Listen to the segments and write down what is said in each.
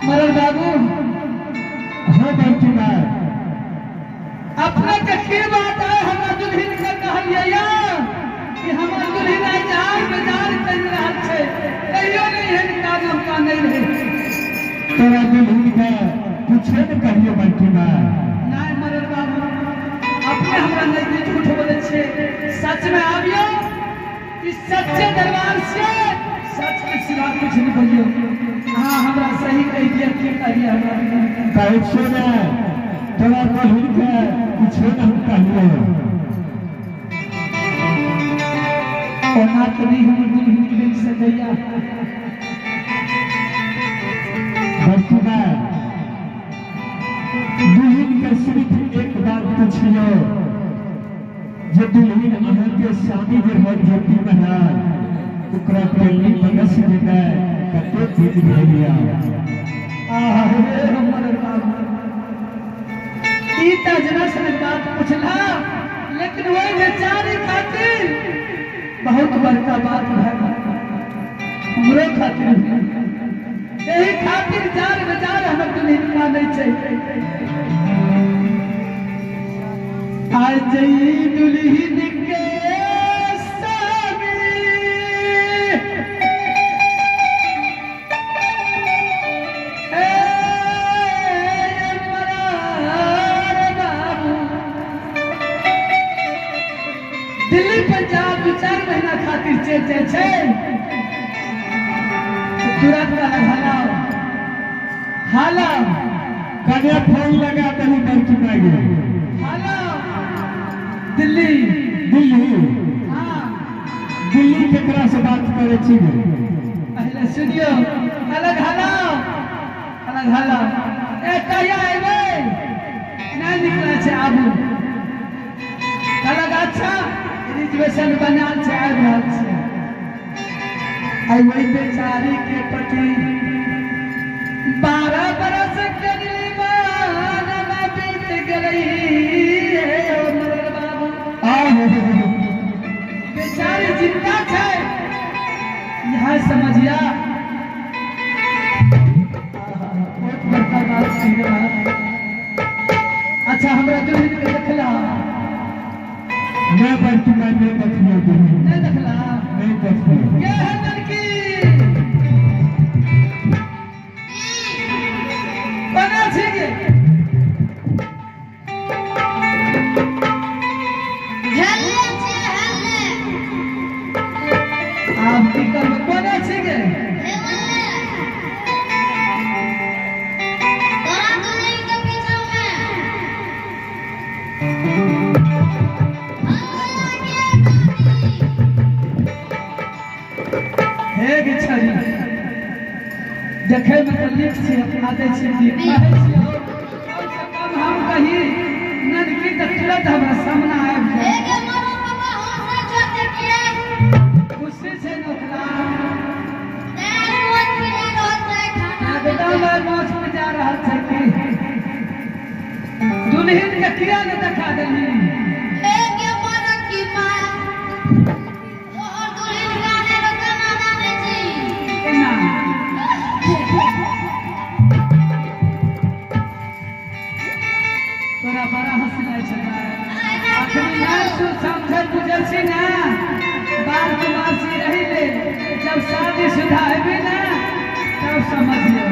मरल बाबू हो बैठना अपने के की बात है हमरा दुल्हन के कहलिए कि हमर दुल्हन आई जहाज बाजार कर रहा छे कहियो नहीं है कागम का नहीं रहे तोरा दुल्हन के पूछे न कहियो बैठना नहीं मरल बाबू अपने हमरा नहीं झूठ बोले छे सच में आवियो कि सच्चे दरबार से सच के सिवा कुछ नहीं बोलियो हां हमरा सही कह दिया की करिए हमरा काहे से ना तोरा दुल्हन के पूछे न कहियो ओना तो नहीं हमर दुल्हन के दिल से गया बैठना दुल्हन के सिर्फ एक बात पूछियो जो दुल्हन अहाँ के शादी जे हो ज्योति महाराज ओकरा पहली बगस देना कते दिन भेलिया रे हमर बाबू ई त जना से बात पूछला लेकिन वो बेचारी खातिर बहुत बड़का बात है हमरे खातिर यही खातिर जार बाजार हमर दुल्हन का नहीं चाहिए आज जई दुल्हन के सामी दिल्ली पंजाब 2-4 महीना खातिर चल जाए तुरंत हलाओ हलाओ कने फोन लगा तनी बड़की माई गे हलाओ दिल्ली दिल्ली हाँ दिल्ली केकरा से बात करे छी गे पहले सुनियो अलग हलाओ ए कहिया अइबे नहीं निकला छे आबू अलग अच्छा रिजर्वेशन बनाल छे आबि रहल छे आई वही बेचारी के पति 12 बरस के मान में बीत गई बाबू बेचारी जिंदा छे यहाँ समझिया बहुत बड़का बात छे अच्छा हमरा दुल्हन के देखला मैं बड़की माई नहीं देखलियो नहीं देखला नहीं देखलियो ये है लड़की बना छीगे आप की कर बना छीगे हे गिछरी देखे में तो नीक से आदे से नीक कहै छियो कम से कम हम कही ननकी त तुरंत हमरा सामने आबि जाए खुशी से नोखला बेटा मैं मौज में जा रहा था कि दुल्हन के किया न दिखा देली तोरा बड़ा हंसना छला अखनी ना तू समझ बुझल छी ना बाल कुमासी रही ले जब शादी शुदा हेबे ना तब समझियो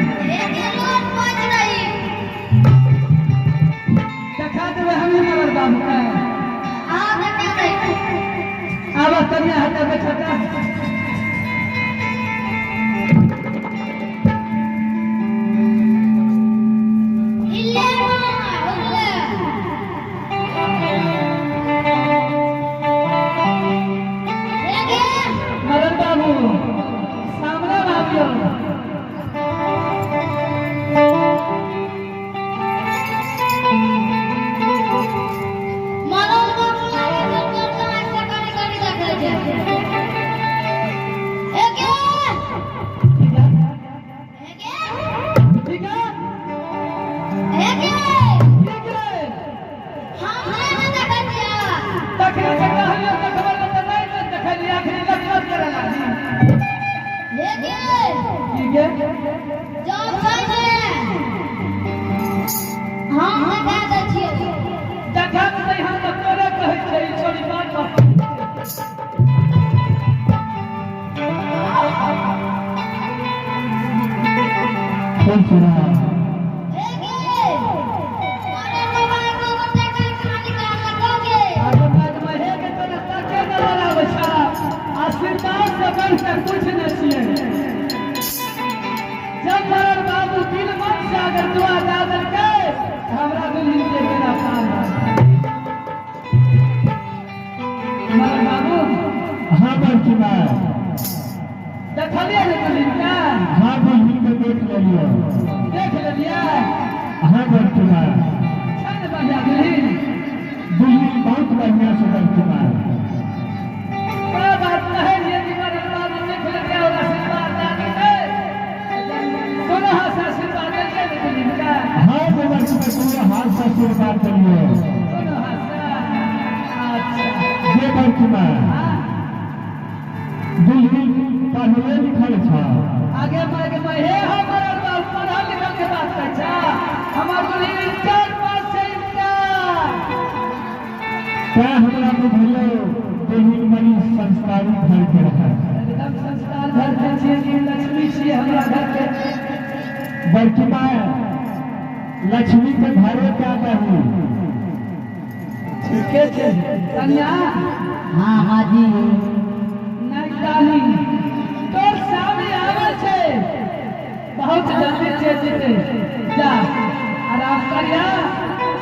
देखा देबे हमें मगर बाबू का आवा तनिया हटा बैठा आशीर्वाद से बढ़कर कुछ न चाहिए जब मरण बाबू दिल मन से अगर दुआ दादर के हमरा दुल्हन के मेरा काम मरण बाबू हाँ बड़की माई देखलिए न दुल्हन का हाँ दुल्हन के देख लिया हाँ बड़की माई छन बढ़िया दुल्हन बहुत बढ़िया से बड़की माई क्या बात है ये मरण बाबू देख लिया और आशीर्वाद दादी है दोनों हाथ आशीर्वाद देंगे दुल्हन का हाँ बड़की माई पूरे हाथ से आशीर्वाद करिए दोनों हाथ अच्छा ये बड़की माई दुल्हन पढ़ले लिखल था आगे बढ़ के हे हमारा बाप पढ़ा लिखल के बात कर छा हमार दुल्हन इंटर पास से इंटर क्या हमरा बुझलो दुल्हन बड़ी संस्कारी घर के रहा एकदम संस्कार घर के छिए कि लक्ष्मी छिए हमरा घर के बड़की माई लक्ष्मी के घरे क्या कहूँ ठीक है कन्या हाँ हाँ जी नहीं डाली तोर सामने आवे छे बहुत जल्दी चेत जीते जा आराम करिया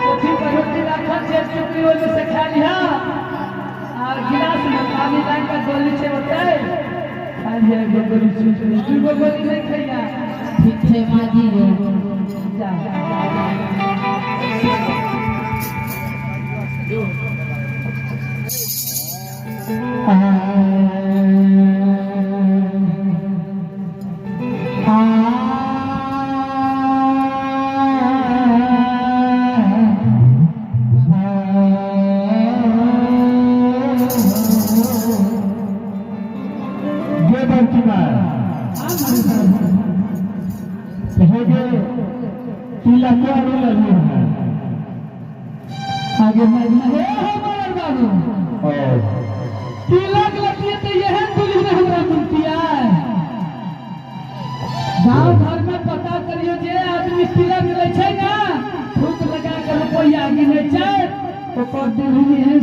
कोठी पर रोटी रखा चेत चुकी हो से खा लिया और गिलास में पानी डाल कर गोली से बताए खाइए गोली चुनी तू गोली नहीं खाइया ठीक है माजी रे जा आगे मैं हमारे बाबू तिलक लगिए तो यह पुलिस में हमरा मिलती है गांव घर में पता करियो जे आदमी तिलक ले छै ना थूक लगा कर रुपया गिने छै ओकर दिल में है